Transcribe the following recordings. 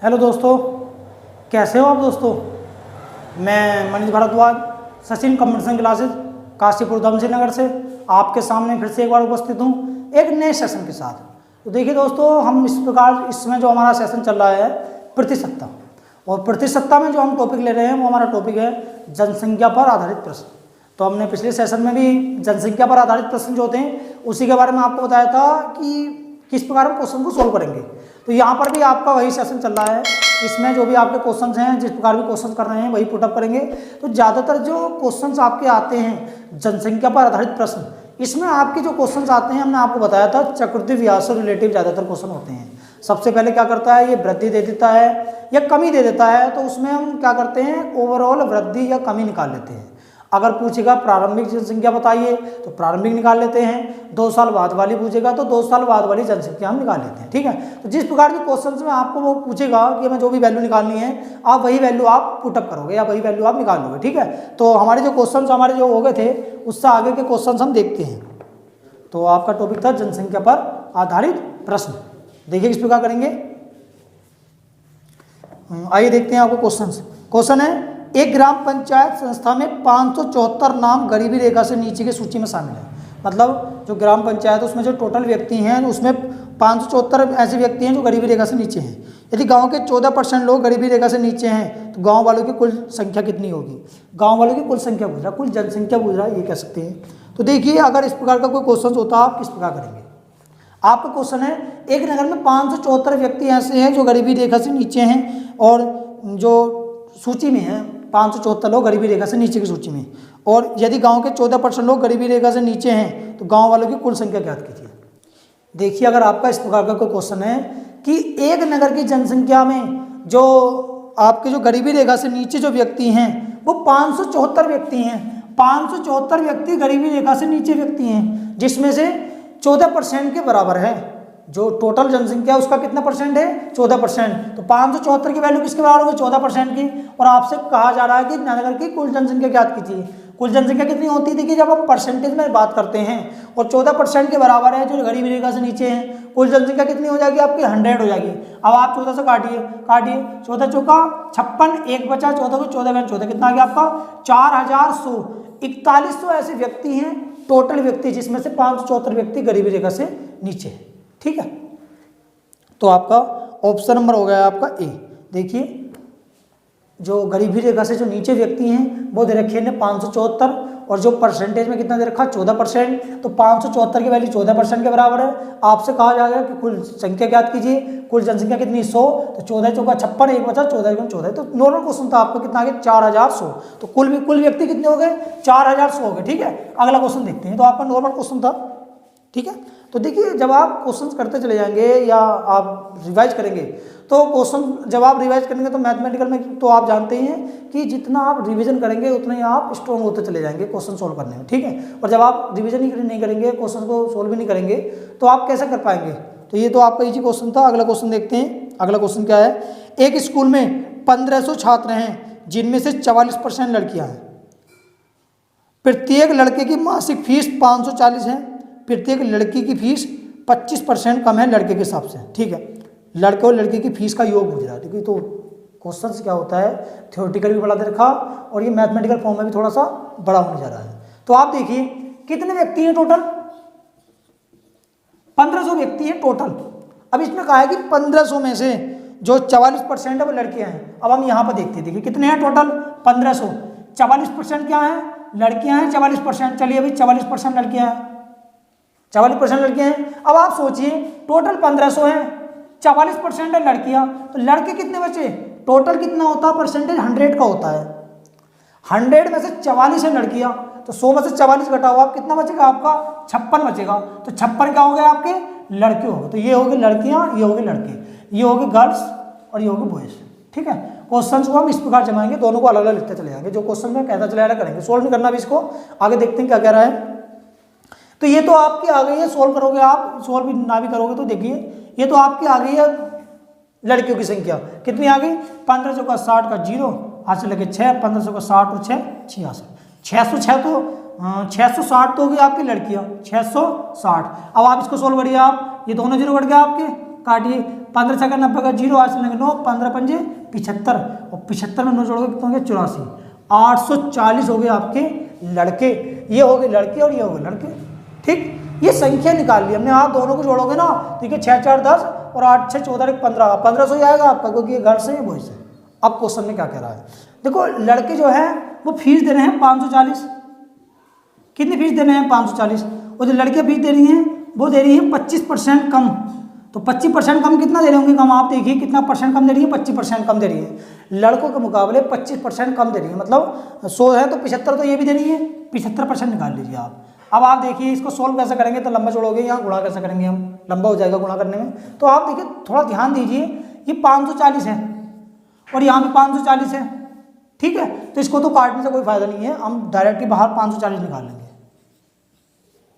Hello दोस्तों, कैसे हो आप दोस्तों। मैं मनीष भारद्वाज सचिन कंप्यूटर क्लासेस काशीपुर धमसी नगर से आपके सामने फिर से एक बार उपस्थित हूँ एक नए सेशन के साथ। तो देखिए दोस्तों, हम इस प्रकार इसमें जो हमारा सेशन चल रहा है प्रतिशतता, और प्रतिशतता में जो हम टॉपिक ले रहे हैं वो हमारा टॉपिक है जनसंख्या पर आधारित प्रश्न। तो हमने पिछले सेशन में भी जनसंख्या पर आधारित प्रश्न जो होते हैं उसी के बारे में आपको बताया था कि किस प्रकार हम क्वेश्चन को सोल्व करेंगे। तो यहाँ पर भी आपका वही सेशन चल रहा है। इसमें जो भी आपके क्वेश्चंस हैं, जिस प्रकार भी क्वेश्चन कर रहे हैं वही पुटअप करेंगे। तो ज़्यादातर जो क्वेश्चंस आपके आते हैं जनसंख्या पर आधारित प्रश्न, इसमें आपके जो क्वेश्चंस आते हैं हमने आपको बताया था चक्रवृद्धि ब्याज से रिलेटिव ज़्यादातर क्वेश्चन होते हैं। सबसे पहले क्या करता है, ये वृद्धि दे देता है या कमी दे देता है, तो उसमें हम क्या करते हैं ओवरऑल वृद्धि या कमी निकाल लेते हैं। अगर पूछेगा प्रारंभिक जनसंख्या बताइए तो प्रारंभिक निकाल लेते हैं, 2 साल बाद वाली पूछेगा तो 2 साल बाद वाली जनसंख्या हम निकाल लेते हैं। ठीक है, तो जिस प्रकार के क्वेश्चंस में आपको वो पूछेगा कि हमें जो भी वैल्यू निकालनी है आप वही वैल्यू आप पुटअप करोगे या वही वैल्यू आप निकाल लोगे। ठीक है, तो हमारे जो क्वेश्चंस हमारे जो हो गए थे उससे आगे के क्वेश्चंस हम देखते हैं। तो आपका टॉपिक था जनसंख्या पर आधारित प्रश्न। देखिए किस प्रकार करेंगे, आइए देखते हैं आपको क्वेश्चन है, एक ग्राम पंचायत संस्था में 574 नाम गरीबी रेखा से नीचे की सूची में शामिल है। मतलब जो ग्राम पंचायत उसमें जो टोटल व्यक्ति हैं उसमें 574 ऐसे व्यक्ति हैं जो गरीबी रेखा से नीचे हैं। यदि गांव के 14% लोग गरीबी रेखा से नीचे हैं तो गांव वालों की कुल संख्या कितनी होगी। गांव वालों की कुल संख्या पूछ रहा, कुल जनसंख्या पूछ रहा है, ये कह सकते हैं। तो देखिए अगर इस प्रकार का कोई क्वेश्चन होता आप किस प्रकार करेंगे। आपका क्वेश्चन है एक नगर में 574 व्यक्ति ऐसे हैं जो गरीबी रेखा से नीचे हैं और जो सूची में है 574 लोग गरीबी रेखा से नीचे की सूची में, और यदि गांव के 14% लोग गरीबी रेखा से नीचे हैं तो गांव वालों की कुल संख्या ज्ञात कीजिए। देखिए अगर आपका इस प्रकार का कोई क्वेश्चन है कि एक नगर की जनसंख्या में जो आपके जो गरीबी रेखा से नीचे जो व्यक्ति हैं वो 574 व्यक्ति हैं, 574 व्यक्ति गरीबी रेखा से नीचे व्यक्ति हैं, जिसमें से 14% के बराबर है। जो टोटल जनसंख्या उसका कितना परसेंट है, 14%। तो 574 की वैल्यू किसके बराबर होगी, 14% की। और आपसे कहा जा रहा है कि नगर की कुल जनसंख्या ज्ञात कीजिए। कुल जनसंख्या कितनी होती है, देखिए जब हम परसेंटेज में बात करते हैं और 14% के बराबर है जो गरीबी रेखा से नीचे हैं, कुल जनसंख्या कितनी हो जाएगी आपकी 100 हो जाएगी। अब आप 14 से काटिए 14 चौका 56, 1 बचा 14 को 14 कितना आ गया आपका 4141 ऐसे व्यक्ति हैं टोटल व्यक्ति, जिसमें से 574 व्यक्ति गरीबी रेखा से नीचे है। ठीक है, तो आपका ऑप्शन नंबर हो गया आपका ए। देखिए जो गरीबी रेखा से जो नीचे व्यक्ति हैं वो दे रखे हैं 574, और जो परसेंटेज में कितना दे रखा 14%। तो 574 की वैल्यू 14% के बराबर है। आपसे कहा जाएगा कि कुल संख्या ज्ञात कीजिए, कुल जनसंख्या कितनी 100, तो 14 चौका 56, 1 बचा 14 तो नॉर्मल क्वेश्चन था आपको कितना आ गया 4100। तो कुल व्यक्ति कितने हो गए 4100 हो गए। ठीक है, अगला क्वेश्चन देखते हैं। तो आपका नॉर्मल क्वेश्चन था। ठीक है, तो देखिए जब आप क्वेश्चंस करते चले जाएंगे या आप रिवाइज करेंगे तो क्वेश्चन जब आप रिवाइज करेंगे तो मैथमेटिकल में तो आप जानते ही हैं कि जितना आप रिवीजन करेंगे उतना ही आप स्ट्रॉन्ग होते चले जाएंगे क्वेश्चन सोल्व करने में। ठीक है, और जब आप रिवीजन ही नहीं करेंगे, क्वेश्चन को सोल्व भी नहीं करेंगे तो आप कैसे कर पाएंगे। तो ये तो आपका इजी क्वेश्चन था। अगला क्वेश्चन देखते हैं। अगला क्वेश्चन क्या है, एक स्कूल में 1500 छात्र हैं जिनमें से 44% लड़कियां हैं। प्रत्येक लड़के की मासिक फीस 540 है। प्रत्येक लड़की की फीस 25% कम है लड़के के हिसाब से। ठीक है, लड़के और लड़की की फीस का योग पूछ रहा है। ठीक है, तो क्वेश्चन क्या होता है थ्योरेटिकल भी बड़ा दे रखा और ये मैथमेटिकल फॉर्म में भी थोड़ा सा बड़ा होने जा रहा है। तो आप देखिए कितने व्यक्ति हैं टोटल, 1500 व्यक्ति हैं टोटल। अब इसमें कहा है कि 1500 में से जो 44% है वो लड़कियां हैं। अब हम यहाँ पर देखते हैं, देखिए कितने हैं टोटल 1500, 44% क्या है लड़कियां हैं 44%। चलिए अभी 44% लड़कियां हैं, 44% लड़कियां हैं। अब आप सोचिए टोटल 1500 हैं, 44% है लड़कियां, तो लड़के कितने बचे, टोटल कितना होता है परसेंटेज 100 का होता है। 100 में से 44 है लड़कियां, तो 100 में से 44 घटाओ आप कितना बचेगा आपका 56 बचेगा। तो 56 क्या हो गए आपके लड़के हो गए। तो ये हो गए लड़कियां, ये हो गए लड़के, ये हो गए गर्ल्स और ये हो गए बॉयज। ठीक है, क्वेश्चन को हम इस प्रकार जमाएंगे, दोनों को अलग अलग लिखते चले जाएंगे। जो क्वेश्चन में कहता चला करेंगे, सोल्व नहीं करना भी इसको, आगे देखते हैं क्या कह रहा है। तो ये तो आपकी आ गई है, सोल्व करोगे आप, सोल्व भी ना भी करोगे तो देखिए ये तो आपकी आ गई है लड़कियों की संख्या कितनी आ गई 1500 का 60 का 0 हाथ से लेके 6, 1500 का 60 और 6 66, 606 तो 660 तो होगी आपकी लड़कियां 660। अब आप इसको सोल्व करिए, आप ये दोनों जीरो कट गया आपके, काटिए 15 छक्का 90 का 0, 8 से लेंगे 9, 15 पंजे 75 और 75 में 9 जोड़ोगे कितने होंगे 84। 840 हो गए आपके लड़के, ये हो गए लड़के और ये हो गए लड़के। ठीक, ये संख्या निकाल ली हमने। आप दोनों को जोड़ोगे ना, ठीक है, 6 4 10 और 8 6 14 15, 1500 ही आएगा आपका, क्योंकि ये घर से है बॉयज से। अब क्वेश्चन में क्या कह रहा है, देखो लड़के जो है वो फीस दे रहे हैं 540। कितनी फीस दे रहे हैं 540, और जो लड़कियां फीस दे रही हैं वो दे रही है 25% कम। तो 25% कम कितना दे रहे होंगे कम, आप देखिए कितना परसेंट कम दे रही है, 25% कम दे रही है। लड़कों के मुकाबले 25% कम दे रही है, मतलब 100 है तो 75 तो ये भी दे रही है, 75% निकाल लीजिए आप। अब आप देखिए इसको सोल्व कैसे करेंगे, तो लंबा जोड़ोगे, यहाँ गुणा कैसे करेंगे हम, लंबा हो जाएगा गुणा करने में। तो आप देखिए थोड़ा ध्यान दीजिए, ये 540 है और यहाँ पे 540 है, ठीक है, तो इसको तो काटने से कोई फायदा नहीं है, हम डायरेक्ट ही बाहर 540 निकाल लेंगे।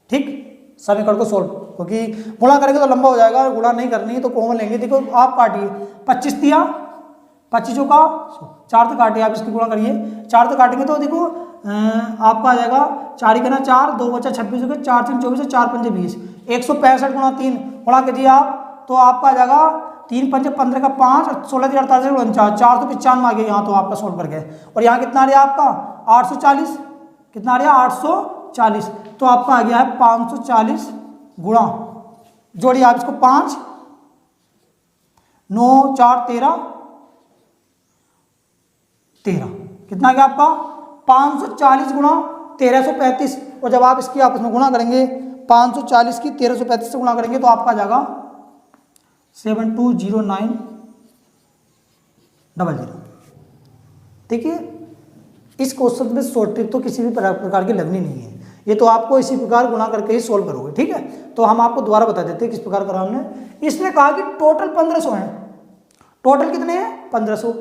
ठीक, समीकरण को सोल्व, क्योंकि गुणा करेंगे तो लंबा हो जाएगा, गुणा नहीं करनी है तो कॉमन लेंगे। देखो आप काटिए, 25 दिया, 25 का 4 तो काटिए आप, इसकी गुणा करिए, 4 तो काटेंगे तो देखो आपका आ जाएगा 4 ही करना 4, 2 बचा 26 हो गए, 4 3 24, 4 5 20, 165 गुणा 3 गुणा कीजिए आप, तो आपका आ जाएगा 3 5 15 का 5, 16 3 48 49, 4 तो 95 आ गया यहाँ, तो आपका सोल्व करके। और यहाँ कितना आ रहा आपका 840, कितना आ रहा 840, तो आपका आ गया है 540 गुणा, जोड़िए आप इसको 5 9 4 13 13, कितना आ गया आपका 540 गुणा 1335। और जब आप इसकी आपस में गुणा करेंगे 540 की 1335 से गुणा करेंगे तो आपका आ जाएगा 720900। देखिए इस क्वेश्चन में शॉर्ट ट्रिक तो किसी भी प्रकार की लगनी नहीं है, ये तो आपको इसी प्रकार गुणा करके ही सोल्व करोगे। ठीक है, तो हम आपको दोबारा बता देते हैं किस प्रकार करा हमने। इसने कहा कि टोटल 1500 हैं, टोटल कितने हैं 1500,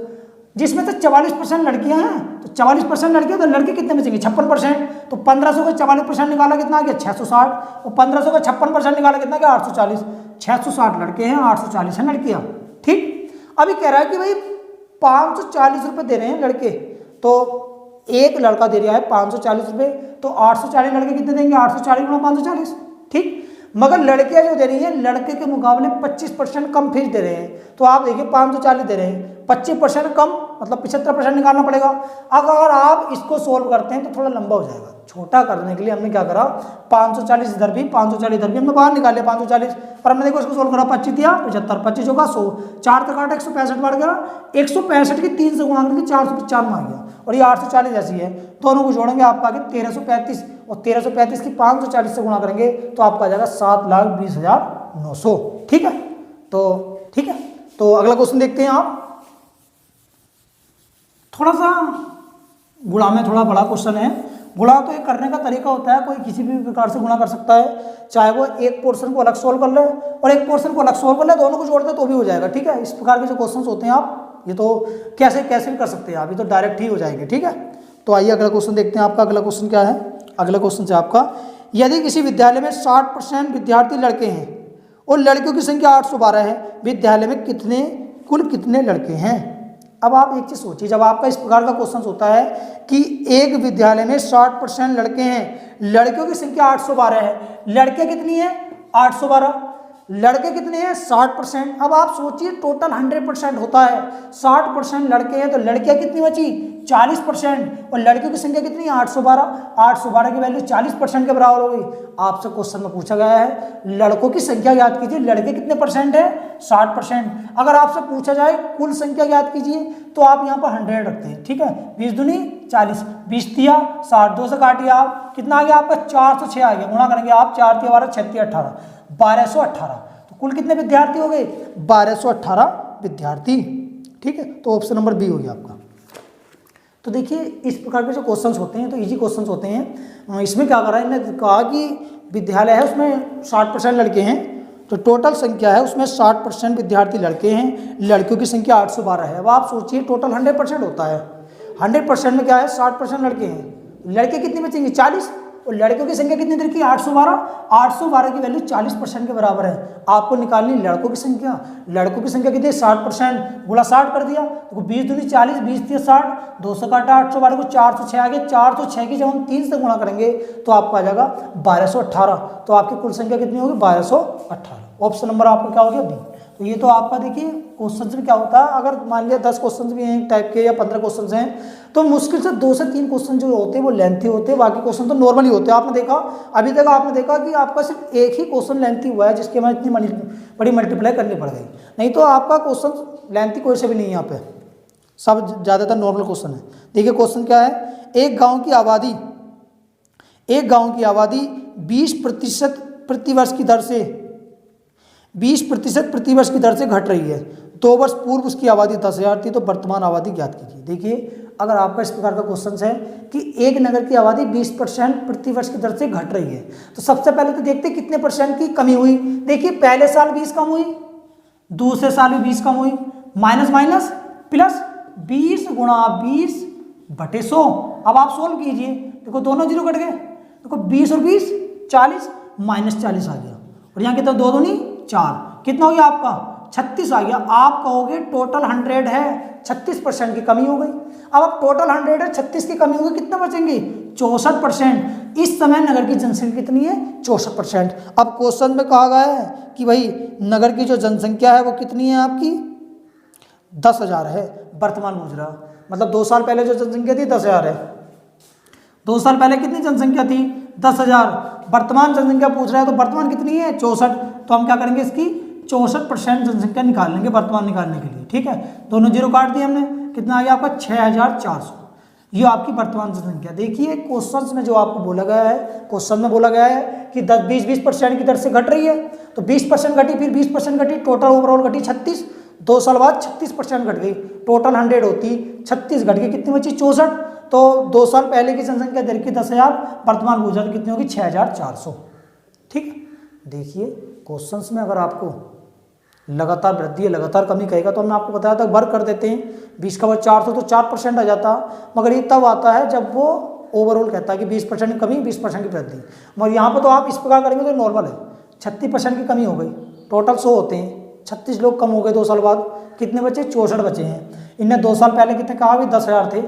जिसमें से 44% लड़कियां हैं, तो 44% लड़कियां, तो लड़के कितने बचेंगे 56%, तो 1500 का 44% निकाला कितना आ गया 660, और 1500 का 56% निकाला कितना गया 840, 660 लड़के हैं 840 हैं लड़कियां। ठीक, अभी कह रहा है कि भाई 540 रुपये दे रहे हैं लड़के, तो एक लड़का दे रहा है 540 रुपये, तो 840 लड़के कितने देंगे 840 गुणा 540। ठीक, मगर लड़कियां जो दे रही हैं लड़के के मुकाबले 25% कम फीस दे रहे हैं, तो आप देखिए 540 दे रहे हैं, 25% कम मतलब 75% निकालना पड़ेगा। अगर आप इसको सोल्व करते हैं तो थोड़ा लंबा हो जाएगा, छोटा करने के लिए हमने क्या करा 540 इधर भी 540 इधर भी हमने बाहर निकाले 540, और हमने देखो इसको सोल्व करा 25 दिया 75, 25 होगा 100, 4 तक काटा 165 बढ़ गया, 165 की 3 से गुणा करके 495 आ गया, और ये 840 जैसी है, दोनों को जोड़ेंगे आपका आगे 1335, और 1335 की 540 से गुणा करेंगे तो आपका आ जाएगा 7,20,900। ठीक है, तो ठीक है, तो अगला क्वेश्चन देखते हैं आप। थोड़ा सा गुणा में थोड़ा बड़ा क्वेश्चन है। गुणा तो एक करने का तरीका होता है, कोई किसी भी प्रकार से गुणा कर सकता है, चाहे वो एक पोर्शन को अलग सोल्व कर ले और एक पोर्शन को अलग सोल्व कर ले, दोनों को जोड़ दे तो भी हो जाएगा। ठीक है, इस प्रकार के जो क्वेश्चन होते हैं आप ये तो कैसे कैसे भी कर सकते हैं आप, ये तो डायरेक्ट ही हो जाएंगे। ठीक है, तो आइए अगला क्वेश्चन देखते हैं। आपका अगला क्वेश्चन क्या है, अगला क्वेश्चन है आपका, यदि किसी विद्यालय में 60% विद्यार्थी लड़के हैं और लड़कियों की संख्या 812 है, विद्यालय में कुल कितने लड़के हैं। अब आप एक चीज सोचिए, जब आपका इस प्रकार का क्वेश्चन होता है कि एक विद्यालय में 60% लड़के हैं, लड़कियों की संख्या 812 है, लड़के कितनी है 812, लड़के कितने हैं 60%। अब आप सोचिए टोटल 100% होता है, 60% लड़के हैं तो लड़कियां कितनी बची 40%, और लड़कियों की संख्या कितनी है 812, 812 की वैल्यू 40% के बराबर हो गई। आपसे क्वेश्चन में पूछा गया है लड़कों की संख्या ज्ञात कीजिए, लड़के कितने परसेंट है 60%। अगर आपसे पूछा जाए कुल संख्या ज्ञात कीजिए तो आप यहाँ पर 100 रखते हैं। ठीक है, 20 दूनी 40, 20 दिया 60, 2 से काटिए आप, कितना आ गया आपका 406 आ गया, गुणा करेंगे आप 4 × 12 36 18 1218, तो कुल कितने विद्यार्थी हो गए 1218 विद्यार्थी। ठीक है, तो ऑप्शन नंबर बी हो गया आपका। तो देखिए इस प्रकार के जो क्वेश्चंस होते हैं तो इजी क्वेश्चंस होते हैं। इसमें क्या करा इन्होंने कहा कि विद्यालय है उसमें 60% लड़के हैं, तो टोटल संख्या है उसमें 60% विद्यार्थी लड़के हैं, लड़कियों की संख्या 812 है। अब आप सोचिए टोटल 100% होता है, 100% में क्या है 60% लड़के हैं, लड़के कितने बचेंगे 40, और लड़कियों की संख्या कितनी देखिए 812, 812 की वैल्यू 40% के बराबर है। आपको निकालनी लड़कों की संख्या, लड़कों की संख्या कितनी 60%, गुणा 60 कर दिया तो 20 दूनी 40, 20 दिया 60, 200 काटा 812 को 406 आ गया, 406 की जब हम 3 से गुणा करेंगे तो आपका आ जाएगा 1218, तो आपकी कुल संख्या कितनी होगी 1218। ऑप्शन नंबर आपका क्या हो गया बी, तो ये तो आपका देखिए क्वेश्चन में क्या होता है, अगर मान लिया 10 क्वेश्चन भी हैं टाइप के या 15 क्वेश्चन हैं तो मुश्किल से 2 से 3 क्वेश्चन जो होते हैं वो लेंथी होते हैं, बाकी क्वेश्चन तो नॉर्मली होते हैं। आपने देखा अभी तक आपने देखा कि आपका सिर्फ एक ही क्वेश्चन लेंथी हुआ है जिसके बाद इतनी बड़ी मल्टीप्लाई करनी पड़ गई, नहीं तो आपका क्वेश्चन लेंथी कोई से भी नहीं है यहाँ पे, सब ज़्यादातर नॉर्मल क्वेश्चन है। देखिए क्वेश्चन क्या है, एक गाँव की आबादी 20% प्रतिवर्ष की दर से 20% प्रतिवर्ष की दर से घट रही है। 2 वर्ष पूर्व उसकी आबादी 10,000 थी, तो वर्तमान आबादी ज्ञात कीजिए। देखिए अगर आपका इस प्रकार का क्वेश्चन है कि एक नगर की आबादी 20% प्रतिवर्ष की दर से घट रही है, तो सबसे पहले तो देखते हैं कितने परसेंट की कमी हुई। देखिए पहले साल 20 कम हुई, दूसरे साल भी 20 कम हुई, माइनस माइनस प्लस 20 गुणा 20 बटे 100। अब आप सोल्व कीजिए, देखो दोनों जीरो कट गए, देखो 20 और 20 40, माइनस 40 आ गया, और यहाँ कितना 2 दूनी 4, कितना हो गया आपका 36 आ गया। आप कहोगे टोटल 100 है, 36% की कमी हो गई। अब आप टोटल 100 है, 36 की कमी होगी, कितना बचेंगे 64%। इस समय नगर की जनसंख्या कितनी है 64%। अब क्वेश्चन में कहा गया है कि भाई नगर की जो जनसंख्या है वो कितनी है आपकी 10,000 है, वर्तमान गुजरा, मतलब 2 साल पहले जो जनसंख्या थी 10,000 है। 2 साल पहले कितनी जनसंख्या थी 10,000, वर्तमान जनसंख्या पूछ रहा है तो वर्तमान कितनी है 64, तो हम क्या करेंगे इसकी 64% जनसंख्या निकाल लेंगे वर्तमान निकालने के लिए। ठीक है, दोनों जीरो काट दिए हमने, कितना आ गया आपका 6,400, ये आपकी वर्तमान जनसंख्या। देखिए क्वेश्चन में जो आपको बोला गया है, क्वेश्चन में बोला गया है कि 20% की दर से घट रही है, तो 20% घटी, फिर 20% घटी, टोटल ओवरऑल घटी 36, 2 साल बाद 36% घट गई, टोटल 100 होती 36 घट गई, कितनी बची 64, तो 2 साल पहले की जनसंख्या दर की 10,000, वर्तमान गुजर कितनी होगी 6,400। ठीक है, देखिए क्वेश्चंस में अगर आपको लगातार वृद्धि है लगातार कमी कहेगा तो हमने आपको बताया था वर्ग कर देते हैं, 20 का 400 तो 4% आ जाता, मगर ये तब आता है जब वो ओवरऑल कहता है कि 20% की कमी 20% की वृद्धि, मगर यहाँ पर तो आप इस प्रकार करेंगे तो नॉर्मल है, 36% की कमी हो गई, टोटल 100 होते हैं, 36 लोग कम हो गए 2 साल बाद, कितने बचे 64 बचे हैं। इनने 2 साल पहले कितने कहा भी 10,000 थे,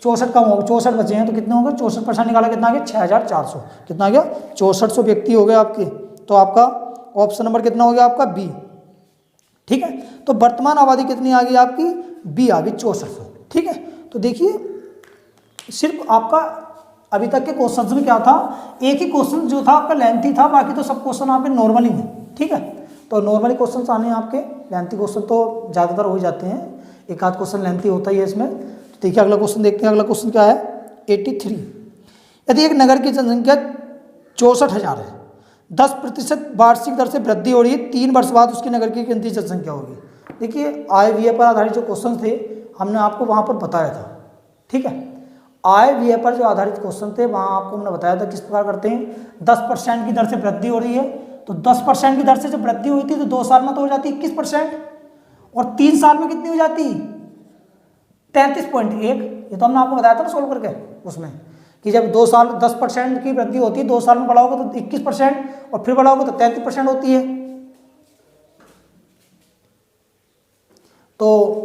64 कम हो गए, 64 बचे हैं, तो कितने हो गए 64% निकाला, कितना आ गया 6,400, कितना आ गया 6400 व्यक्ति हो गए आपके। तो आपका ऑप्शन नंबर कितना हो गया आपका बी। ठीक है, तो वर्तमान आबादी कितनी आ गई आपकी बी आ गई 6400। ठीक है, तो देखिए सिर्फ आपका अभी तक के क्वेश्चन में क्या था, एक ही क्वेश्चन जो था आपका लेंथी था, बाकी तो सब क्वेश्चन आपके नॉर्मली हैं। ठीक है, तो नॉर्मली क्वेश्चन आने हैं आपके, लेंथी क्वेश्चन तो ज़्यादातर हो जाते हैं, एक आध क्वेश्चन लेंथी होता ही है इसमें। तो देखिए अगला क्वेश्चन देखते हैं, अगला क्वेश्चन क्या है 83। यदि एक नगर की जनसंख्या 64,000 है, 10% वार्षिक दर से वृद्धि हो रही है, 3 वर्ष बाद उसकी नगर की कितनी जनसंख्या होगी। देखिए आय व्यय पर आधारित जो क्वेश्चन थे हमने आपको वहाँ पर बताया था। ठीक है, आय व्यय पर जो आधारित क्वेश्चन थे वहाँ आपको हमने बताया था किस प्रकार करते हैं, 10% की दर से वृद्धि हो रही है, तो 10% की दर से जब वृद्धि हुई थी तो 2 साल में तो हो जाती 21%, और 3 साल में कितनी हो जाती 33.1। ये तो हमने आपको बताया था ना सोल्व करके उसमें, कि जब 2 साल 10% की वृद्धि होती है, 2 साल में बढ़ाओगे तो 21%, और फिर बढ़ाओगे तो 33% होती है। तो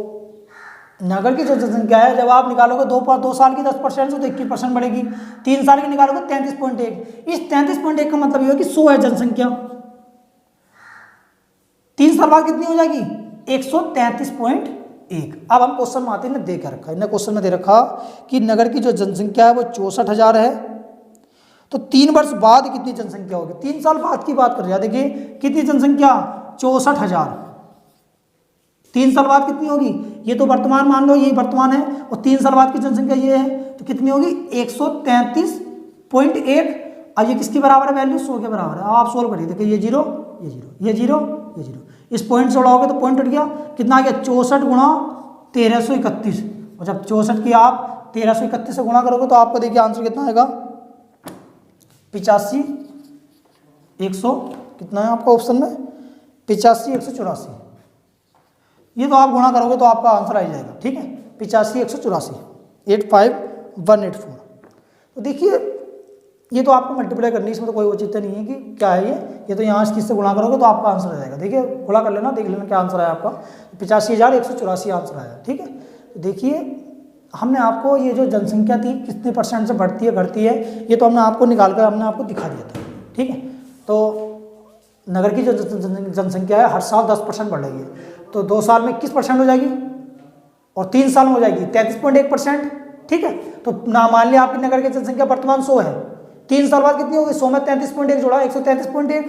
नगर की जो जनसंख्या है जब आप निकालोगे 2 साल की 10% से तो 21% बढ़ेगी, 3 साल की निकालोगे 33.1। इस 33.1 का मतलब ये है कि 100 है जनसंख्या, 3 साल बाद कितनी हो जाएगी 133.1। अब हम क्वेश्चन में आते हैं, दे के रखा इन्हें क्वेश्चन में दे रखा कि नगर की जो जनसंख्या है वो 64,000 है, तो 3 वर्ष बाद कितनी जनसंख्या होगी, 3 साल बाद की बात कर रहे हैं। देखिए कितनी जनसंख्या 64,000, 3 साल बाद कितनी होगी, ये तो वर्तमान मान लो, ये वर्तमान है, और 3 साल बाद की जनसंख्या ये है, तो कितनी होगी 133.1। अब ये किसके बराबर है वैल्यू 100 के बराबर है। अब आप सोल्व करिए, देखिए ये जीरो ये जीरो ये जीरो ये जीरो, इस पॉइंट से उड़ाओगे तो पॉइंट हट गया, कितना आ गया 64 गुणा 1331, और जब 64 की आप 1331 से गुणा करोगे तो आपको देखिए आंसर कितना आएगा 85 100, कितना है आपका ऑप्शन में 85 184। ये तो आप गुणा करोगे तो आपका आंसर आ जाएगा। ठीक है, 85 184 85184। तो देखिए ये तो आपको मल्टीप्लाई करनी है, इसमें तो कोई वो चिंता नहीं है कि क्या है ये तो यहाँ किससे गुणा करोगे तो आपका आंसर आ जाएगा। देखिए गुणा कर लेना, देख लेना क्या आंसर आया आपका, 85,184 आंसर आया। ठीक है, तो देखिए हमने आपको ये जो जनसंख्या थी कितने % से बढ़ती है घटती है, ये तो हमने आपको निकाल कर हमने आपको दिखा दिया था। ठीक है, तो नगर की जो जनसंख्या है हर साल 10% बढ़ रही है, तो 2 साल में 21% हो जाएगी और 3 साल में हो जाएगी 33.1%। ठीक है, तो ना मान लिया आपकी नगर की जनसंख्या वर्तमान 100 है, 3 साल बाद कितनी होगी, 100 में 33.1 जोड़ा 133.1,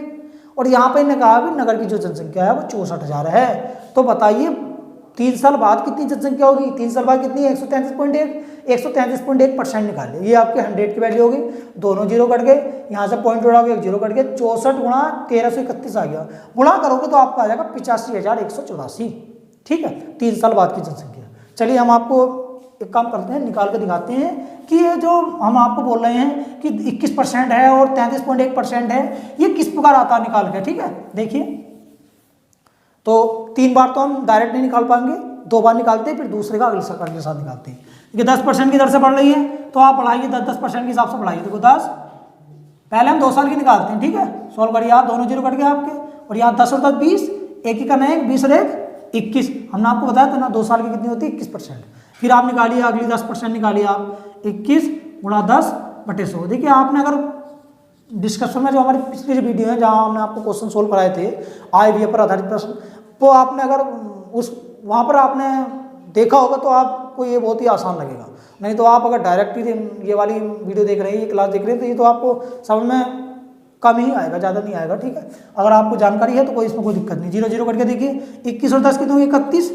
और यहाँ पे इन्होंने कहा कि नगर की जो जनसंख्या है वो 64,000 है। तो बताइए 3 साल बाद कितनी जनसंख्या होगी, 3 साल बाद कितनी है, 133.1, 133.1% निकालिए, ये आपके 100 की वैल्यू होगी। दोनों जीरो कट गए, यहाँ से पॉइंट जोड़ोगे, एक जीरो कट गया, 64 गुणा 1331 आ गया, गुणा करोगे तो आपका आ जाएगा 85,184। ठीक है, 3 साल बाद की जनसंख्या। चलिए हम आपको एक काम करते हैं, निकाल के दिखाते हैं कि ये जो हम आपको बोल रहे हैं कि 21% है और 33.1% है, ये किस प्रकार आता है निकाल के। ठीक है, देखिए तो 3 बार तो हम डायरेक्ट नहीं निकाल पाएंगे, 2 बार निकालते हैं, फिर दूसरे का अगले के साथ निकालते हैं। देखिए 10% की दर से बढ़ रही है तो आप बढ़ाइए, 10% के हिसाब से बढ़ाइए। देखो 10, पहले हम 2 साल की निकालते हैं। ठीक है, सॉल्व करिए आप, दोनों जीरो कट गए आपके, और यहाँ 10 और 10 20, एक ही करना है, 20 और 1 21। हमने आपको बताया था ना 2 साल की कितनी होती है 21%। फिर आप निकालिए अगली 10% निकालिए आप, 21 गुणा 10/100। देखिए आपने अगर डिस्कशन में जो हमारी पिछली वीडियो है जहाँ हमने आपको क्वेश्चन सोल्व कराए थे IVF पर आधारित प्रश्न, तो आपने अगर उस वहाँ पर आपने देखा होगा तो आपको ये बहुत ही आसान लगेगा। नहीं तो आप अगर डायरेक्ट ही ये वाली वीडियो देख रहे हैं, ये क्लास देख रहे हैं, तो ये तो आपको समझ में कम ही आएगा, ज़्यादा नहीं आएगा। ठीक है, अगर आपको जानकारी है तो कोई इसमें कोई दिक्कत नहीं। 0 0 करके देखिए, 21 और 10 कितने होंगे 31,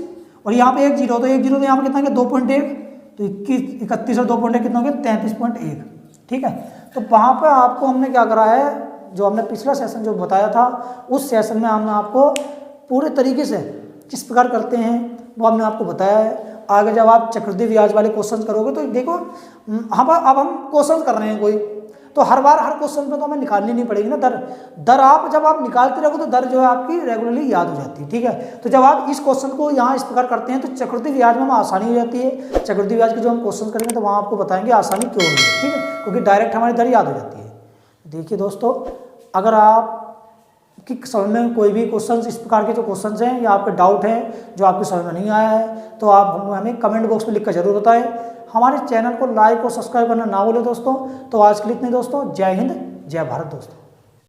और यहाँ पे 1 जीरो, तो 1 जीरो तो यहाँ पर कितना है 2.1, तो 21 31 और 2.1 कितना होंगे 33.1। ठीक है, तो वहाँ पर आपको हमने क्या करा है, जो हमने पिछला सेशन जो बताया था उस सेशन में हमने आपको पूरे तरीके से किस प्रकार करते हैं वो हमने आपको बताया है। आगे जब आप चक्रवृद्धि ब्याज वाले क्वेश्चन करोगे तो देखो हम अब हम क्वेश्चन कर रहे हैं कोई, तो हर बार हर क्वेश्चन पे तो हमें निकालनी नहीं पड़ेगी ना दर आप जब आप निकालते रहोगे तो दर जो है आपकी रेगुलरली याद हो जाती है। ठीक है, तो जब आप इस क्वेश्चन को यहाँ इस प्रकार करते हैं तो चक्रवृद्धि ब्याज में हमें आसानी हो जाती है। चक्रवृद्धि ब्याज के जो हम क्वेश्चन करेंगे तो वहाँ आपको बताएंगे आसानी क्यों होगी। ठीक है, क्योंकि डायरेक्ट हमारी दर याद हो जाती है। देखिए दोस्तों, अगर आप कि समझ में कोई भी क्वेश्चन इस प्रकार के जो क्वेश्चन हैं या आपके डाउट हैं जो आपकी समझ में नहीं आया है तो आप हमें कमेंट बॉक्स में लिख कर जरूर बताएं। हमारे चैनल को लाइक और सब्सक्राइब करना ना भूलें दोस्तों। तो आज के लिए इतने दोस्तों, जय हिंद जय भारत दोस्तों।